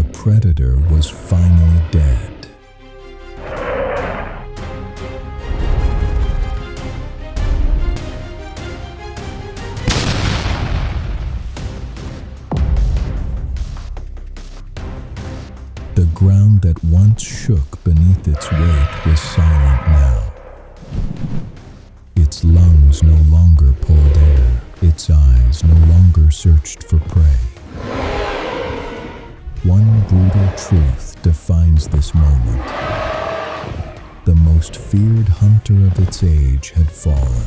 The predator was finally dead. The ground that once shook beneath its weight was silent now. Its lungs no longer pulled air, its eyes no longer searched for prey. One brutal truth defines this moment. The most feared hunter of its age had fallen.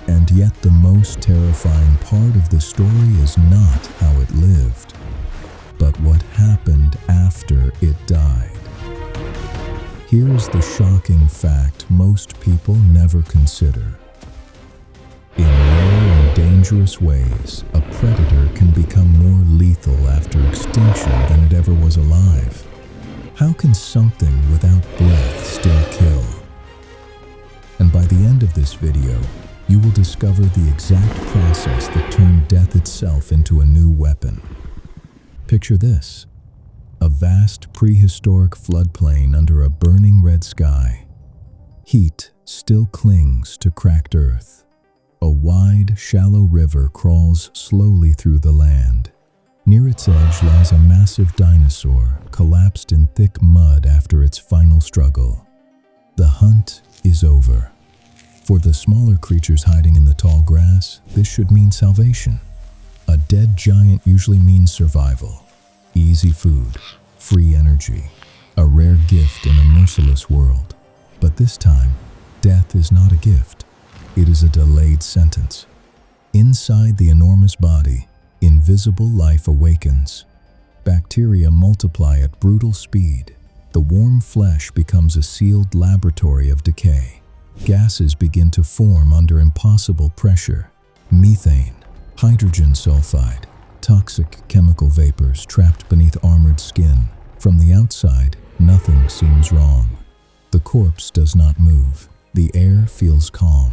And yet the most terrifying part of the story is not how it lived, but what happened after it died. Here is the shocking fact most people never consider. In rare and dangerous ways, a predator can become more lethal after extinction than it ever was alive. How can something without breath still kill? And by the end of this video, you will discover the exact process that turned death itself into a new weapon. Picture this: a vast prehistoric floodplain under a burning red sky. Heat still clings to cracked earth. A wide, shallow river crawls slowly through the land. Near its edge lies a massive dinosaur, collapsed in thick mud after its final struggle. The hunt is over. For the smaller creatures hiding in the tall grass, this should mean salvation. A dead giant usually means survival, easy food, free energy, a rare gift in a merciless world. But this time, death is not a gift. It is a delayed sentence. Inside the enormous body, invisible life awakens. Bacteria multiply at brutal speed. The warm flesh becomes a sealed laboratory of decay. Gases begin to form under impossible pressure. Methane, hydrogen sulfide, toxic chemical vapors trapped beneath armored skin. From the outside, nothing seems wrong. The corpse does not move. The air feels calm.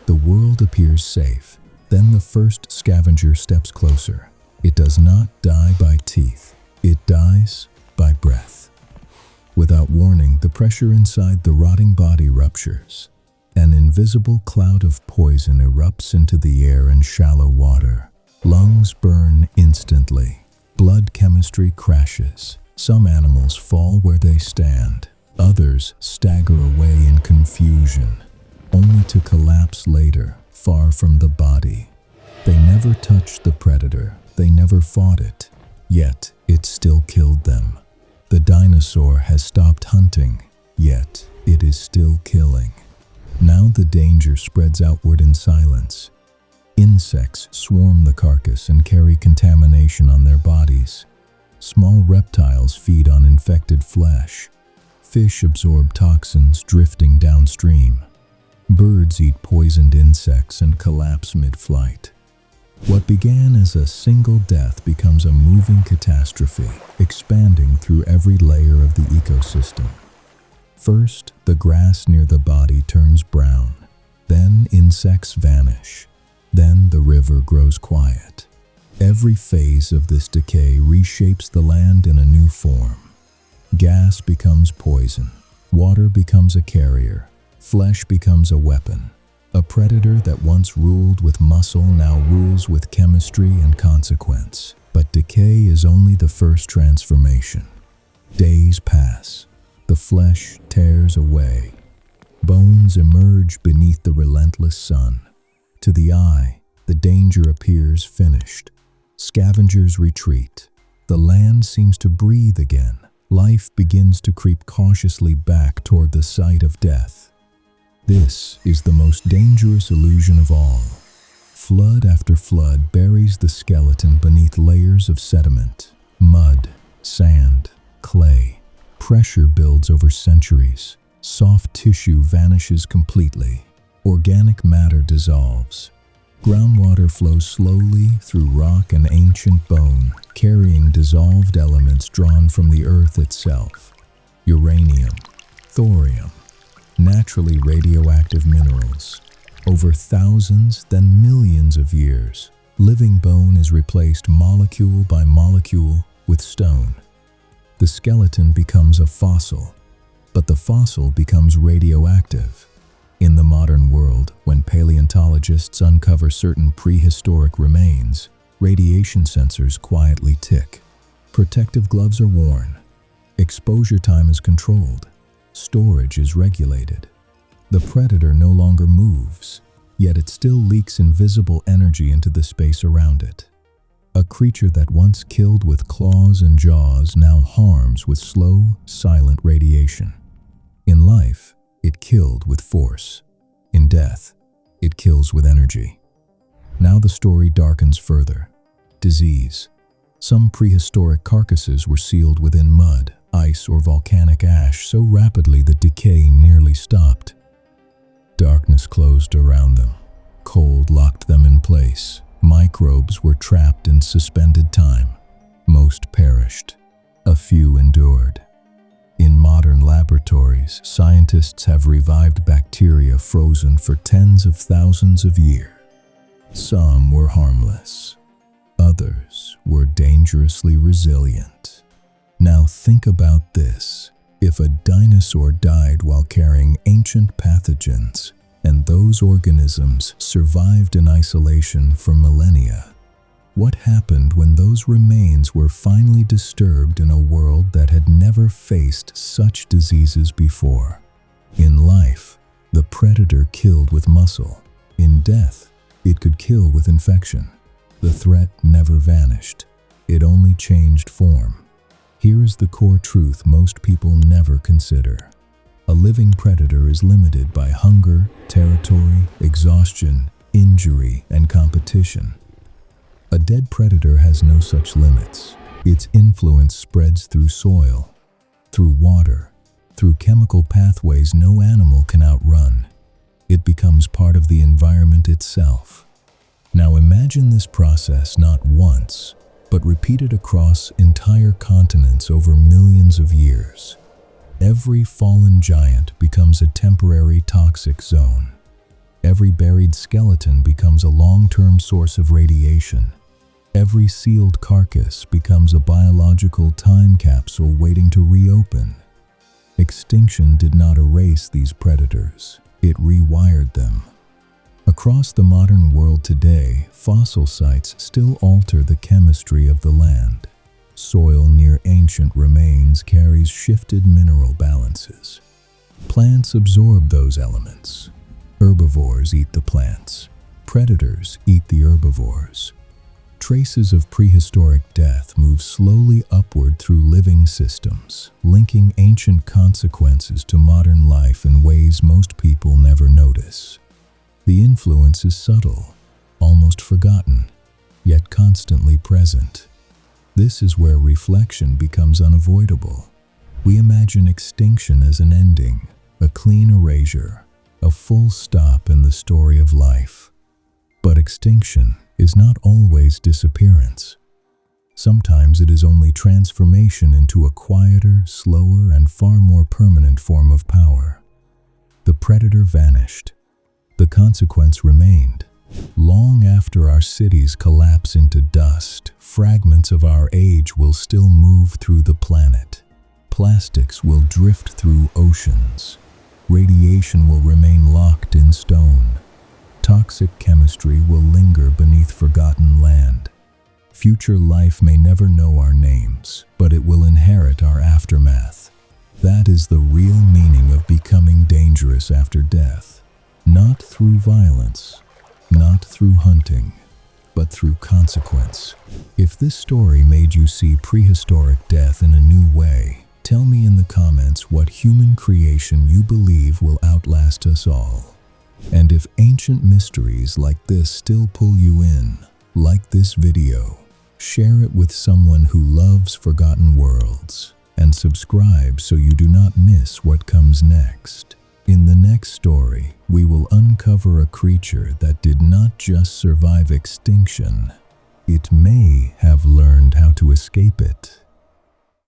The world appears safe. Then the first scavenger steps closer. It does not die by teeth. It dies by breath. Without warning, the pressure inside the rotting body ruptures. An invisible cloud of poison erupts into the air and shallow water. Lungs burn instantly. Blood chemistry crashes. Some animals fall where they stand. Others stagger away in confusion, only to collapse later, far from the body. They never touched the predator. They never fought it. Yet, it still killed them. The dinosaur has stopped hunting, yet it is still killing. Now the danger spreads outward in silence. Insects swarm the carcass and carry contamination on their bodies. Small reptiles feed on infected flesh. Fish absorb toxins drifting downstream. Birds eat poisoned insects and collapse mid-flight. What began as a single death becomes a moving catastrophe, expanding through every layer of the ecosystem. First, the grass near the body turns brown. Then insects vanish. Then the river grows quiet. Every phase of this decay reshapes the land in a new form. Gas becomes poison. Water becomes a carrier. Flesh becomes a weapon. A predator that once ruled with muscle now rules with chemistry and consequence. But decay is only the first transformation. Days pass. The flesh tears away. Bones emerge beneath the relentless sun. To the eye, the danger appears finished. Scavengers retreat. The land seems to breathe again. Life begins to creep cautiously back toward the site of death. This is the most dangerous illusion of all. Flood after flood buries the skeleton beneath layers of sediment, mud, sand, clay. Pressure builds over centuries. Soft tissue vanishes completely. Organic matter dissolves. Groundwater flows slowly through rock and ancient bone, carrying dissolved elements drawn from the earth itself. Uranium, thorium, naturally radioactive minerals. Over thousands, then millions of years, living bone is replaced molecule by molecule with stone. The skeleton becomes a fossil, but the fossil becomes radioactive. In the modern world, when paleontologists uncover certain prehistoric remains, radiation sensors quietly tick. Protective gloves are worn. Exposure time is controlled. Storage is regulated. The predator no longer moves, yet it still leaks invisible energy into the space around it. A creature that once killed with claws and jaws now harms with slow, silent radiation. In life, it killed with force. In death, it kills with energy. Now the story darkens further. Disease. Some prehistoric carcasses were sealed within mud, ice, or volcanic ash so rapidly that decay nearly stopped. Darkness closed around them. Cold locked them in place. Microbes were trapped in suspended time. Most perished. A few endured. In modern laboratories, scientists have revived bacteria frozen for tens of thousands of years. Some were harmless. Others were dangerously resilient. Now think about this. If a dinosaur died while carrying ancient pathogens, and those organisms survived in isolation for millennia, what happened when those remains were finally disturbed in a world that had never faced such diseases before? In life, the predator killed with muscle. In death, it could kill with infection. The threat never vanished. It only changed form. Here is the core truth most people never consider. A living predator is limited by hunger, territory, exhaustion, injury, and competition. A dead predator has no such limits. Its influence spreads through soil, through water, through chemical pathways no animal can outrun. It becomes part of the environment itself. Now imagine this process not once, but repeated across entire continents over millions of years. Every fallen giant becomes a temporary toxic zone. Every buried skeleton becomes a long-term source of radiation. Every sealed carcass becomes a biological time capsule waiting to reopen. Extinction did not erase these predators. It rewired them. Across the modern world today, fossil sites still alter the chemistry of the land. Soil near ancient remains carries shifted mineral balances. Plants absorb those elements. Herbivores eat the plants. Predators eat the herbivores. Traces of prehistoric death move slowly upward through living systems, linking ancient consequences to modern life in ways most people never notice. The influence is subtle, almost forgotten, yet constantly present. This is where reflection becomes unavoidable. We imagine extinction as an ending, a clean erasure, a full stop in the story of life. But extinction is not always disappearance. Sometimes it is only transformation into a quieter, slower, and far more permanent form of power. The predator vanished. The consequence remained. Long after our cities collapse into dust, fragments of our age will still move through the planet. Plastics will drift through oceans. Radiation will remain locked in stone. Toxic chemistry will linger beneath forgotten land. Future life may never know our names, but it will inherit our aftermath. That is the real meaning of becoming dangerous after death. Not through violence, not through hunting, but through consequence. If this story made you see prehistoric death in a new way, tell me in the comments what human creation you believe will outlast us all. And if ancient mysteries like this still pull you in, like this video, share it with someone who loves forgotten worlds, and subscribe so you do not miss what comes next. In the next story, we will uncover a creature that did not just survive extinction, it may have learned how to escape it.